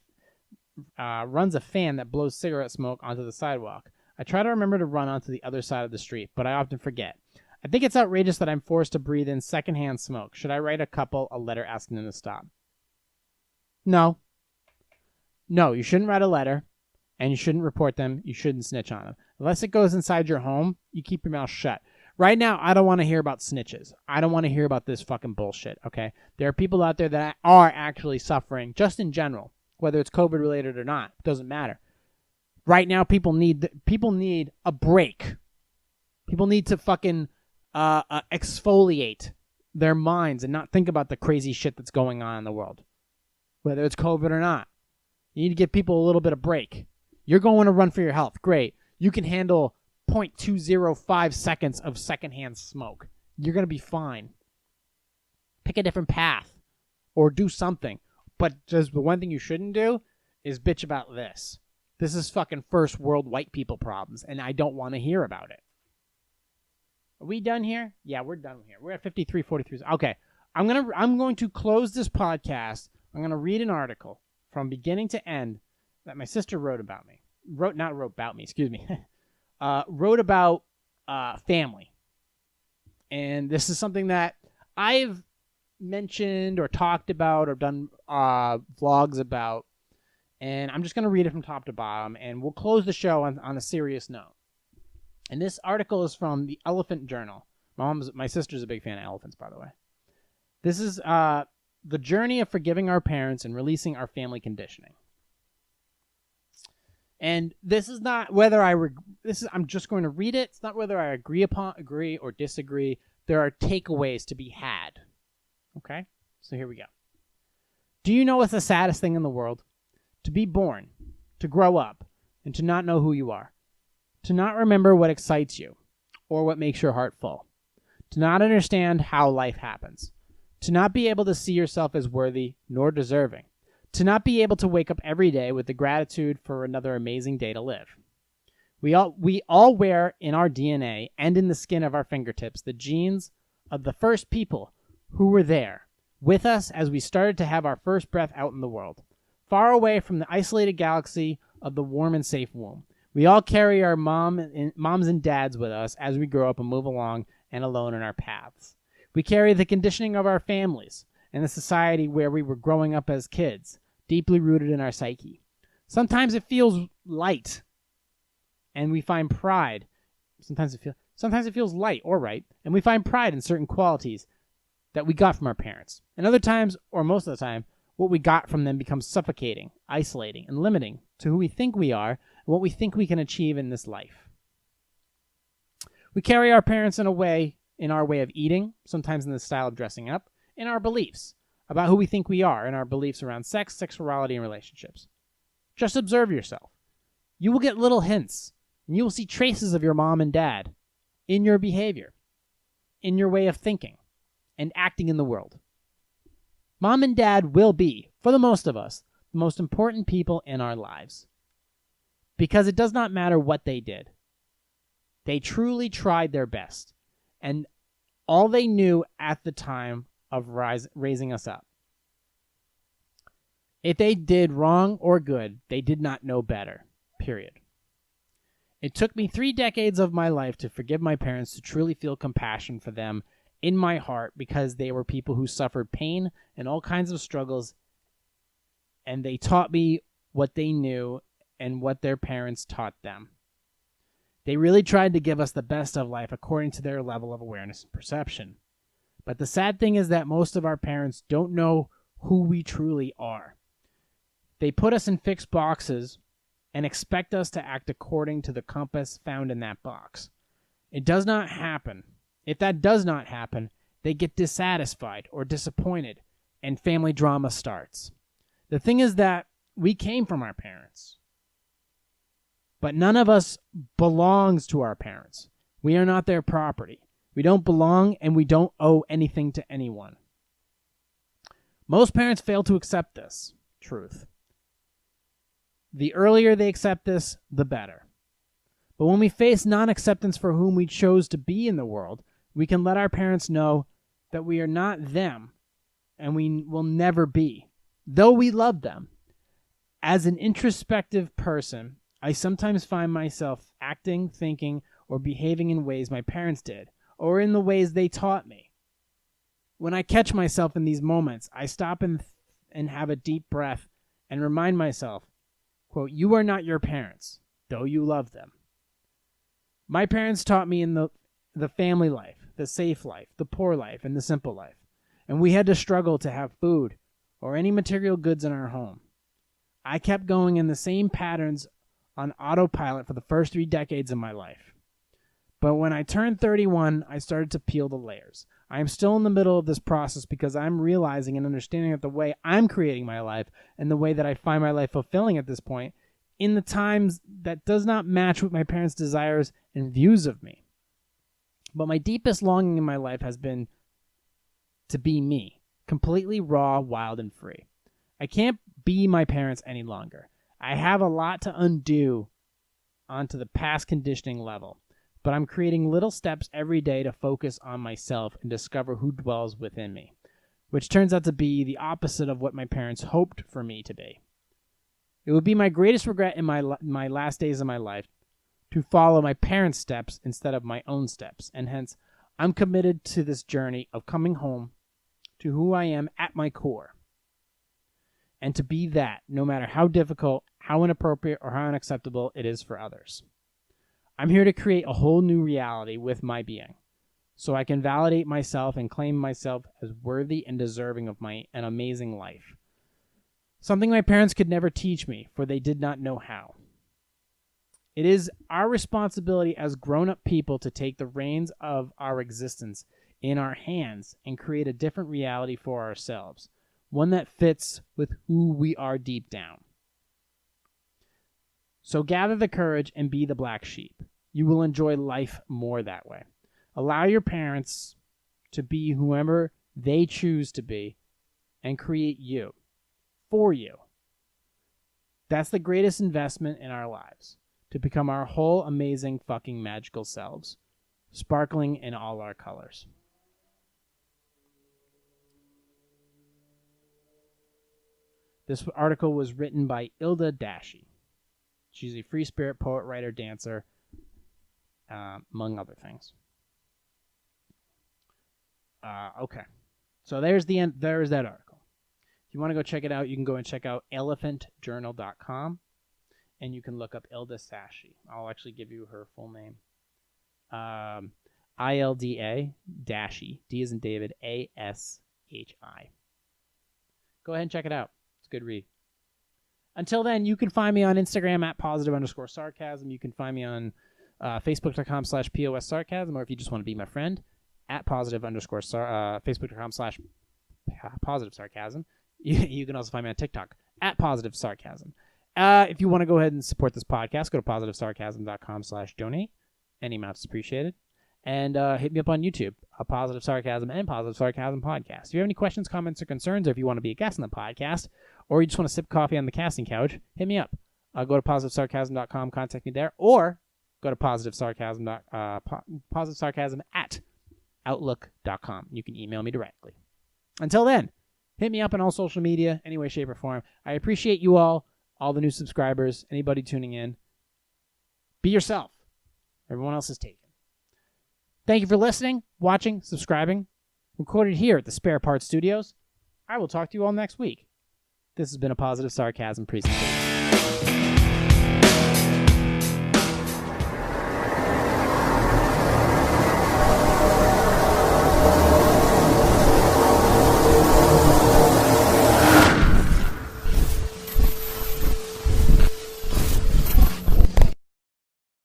[SPEAKER 1] runs a fan that blows cigarette smoke onto the sidewalk. I try to remember to run onto the other side of the street, but I often forget. I think it's outrageous that I'm forced to breathe in secondhand smoke. Should I write a couple a letter asking them to stop? No. No, you shouldn't write a letter, and you shouldn't report them. You shouldn't snitch on them. Unless it goes inside your home, you keep your mouth shut. Right now, I don't want to hear about snitches. I don't want to hear about this fucking bullshit, okay? There are people out there that are actually suffering, just in general, whether it's COVID-related or not. It doesn't matter. Right now, people need a break. People need to fucking exfoliate their minds and not think about the crazy shit that's going on in the world, whether it's COVID or not. You need to give people a little bit of break. You're going to run for your health. Great. You can handle 0.205 seconds of secondhand smoke. You're going to be fine. Pick a different path or do something. But just the one thing you shouldn't do is bitch about this. This is fucking first world white people problems, and I don't want to hear about it. Are we done here? Yeah, we're done here. We're at 53:43. Okay. I'm going to close this podcast. I'm going to read an article from beginning to end that my sister wrote about me. Wrote about family. And this is something that I've mentioned or talked about or done vlogs about. And I'm just going to read it from top to bottom, and we'll close the show on a serious note. And this article is from the Elephant Journal. My sister's a big fan of elephants, by the way. This is the journey of forgiving our parents and releasing our family conditioning. And this is not whether I'm just going to read it. It's not whether I agree or disagree. There are takeaways to be had. Okay? So here we go. Do you know what's the saddest thing in the world? To be born, to grow up, and to not know who you are. To not remember what excites you or what makes your heart full. To not understand how life happens. To not be able to see yourself as worthy nor deserving. To not be able to wake up every day with the gratitude for another amazing day to live. We all wear in our DNA and in the skin of our fingertips the genes of the first people who were there with us as we started to have our first breath out in the world. Far away from the isolated galaxy of the warm and safe womb. We all carry our moms and dads with us as we grow up and move along and alone in our paths. We carry the conditioning of our families and the society where we were growing up as kids, deeply rooted in our psyche. Sometimes it feels light, and we find pride. Sometimes it feels light or right, and we find pride in certain qualities that we got from our parents. And other times, or most of the time, what we got from them becomes suffocating, isolating, and limiting to who we think we are and what we think we can achieve in this life. We carry our parents in our way of eating, sometimes in the style of dressing up, in our beliefs about who we think we are, and our beliefs around sex, sexuality, and relationships. Just observe yourself. You will get little hints, and you will see traces of your mom and dad in your behavior, in your way of thinking, and acting in the world. Mom and dad will be, for the most of us, the most important people in our lives. Because it does not matter what they did. They truly tried their best, and all they knew at the time of raising us up. If they did wrong or good, they did not know better, period. It took me 3 decades of my life to forgive my parents, to truly feel compassion for them in my heart, because they were people who suffered pain and all kinds of struggles, and they taught me what they knew and what their parents taught them. They really tried to give us the best of life according to their level of awareness and perception. But the sad thing is that most of our parents don't know who we truly are. They put us in fixed boxes and expect us to act according to the compass found in that box. It does not happen. If that does not happen, they get dissatisfied or disappointed, and family drama starts. The thing is that we came from our parents, but none of us belongs to our parents. We are not their property. We don't belong, and we don't owe anything to anyone. Most parents fail to accept this truth. The earlier they accept this, the better. But when we face non-acceptance for whom we chose to be in the world, we can let our parents know that we are not them, and we will never be, though we love them. As an introspective person, I sometimes find myself acting, thinking, or behaving in ways my parents did, or in the ways they taught me. When I catch myself in these moments, I stop and have a deep breath and remind myself, quote, "You are not your parents, though you love them." My parents taught me in the family life, the safe life, the poor life, and the simple life. And we had to struggle to have food or any material goods in our home. I kept going in the same patterns on autopilot for the first 3 decades of my life. But when I turned 31, I started to peel the layers. I am still in the middle of this process because I'm realizing and understanding that the way I'm creating my life and the way that I find my life fulfilling at this point in the times that does not match with my parents' desires and views of me. But my deepest longing in my life has been to be me, completely raw, wild, and free. I can't be my parents any longer. I have a lot to undo onto the past conditioning level, but I'm creating little steps every day to focus on myself and discover who dwells within me, which turns out to be the opposite of what my parents hoped for me to be. It would be my greatest regret in my last days of my life to follow my parents' steps instead of my own steps, and hence I'm committed to this journey of coming home to who I am at my core, and to be that no matter how difficult, how inappropriate, or how unacceptable it is for others. I'm here to create a whole new reality with my being, so I can validate myself and claim myself as worthy and deserving of an amazing life. Something my parents could never teach me, for they did not know how. It is our responsibility as grown-up people to take the reins of our existence in our hands and create a different reality for ourselves, one that fits with who we are deep down. So gather the courage and be the black sheep. You will enjoy life more that way. Allow your parents to be whoever they choose to be and create you, for you. That's the greatest investment in our lives, to become our whole amazing fucking magical selves, sparkling in all our colors. This article was written by Ilda Dashi. She's a free spirit poet, writer, dancer, among other things. Okay. So there's the end. There's that article. If you want to go check it out, you can go and check out elephantjournal.com, and you can look up Ilda Dashi. I'll actually give you her full name. ILDA Dashi. D as in David. ASHI. Go ahead and check it out. It's a good read. Until then, you can find me on Instagram at @positive_sarcasm. You can find me on Facebook.com/POS Sarcasm, or if you just want to be my friend, at Facebook.com/positive sarcasm. You can also find me on TikTok, at positive sarcasm. If you want to go ahead and support this podcast, go to positivesarcasm.com/donate. Any amount is appreciated. And hit me up on YouTube, Positive Sarcasm and Positive Sarcasm Podcast. If you have any questions, comments, or concerns, or if you want to be a guest on the podcast, or you just want to sip coffee on the casting couch, hit me up. Go to positivesarcasm.com, contact me there, or go to positivesarcasm@outlook.com. You can email me directly. Until then, hit me up on all social media, any way, shape, or form. I appreciate you all the new subscribers, anybody tuning in. Be yourself. Everyone else is taken. Thank you for listening, watching, subscribing. Recorded here at the Spare Parts Studios. I will talk to you all next week. This has been a Positive Sarcasm presentation.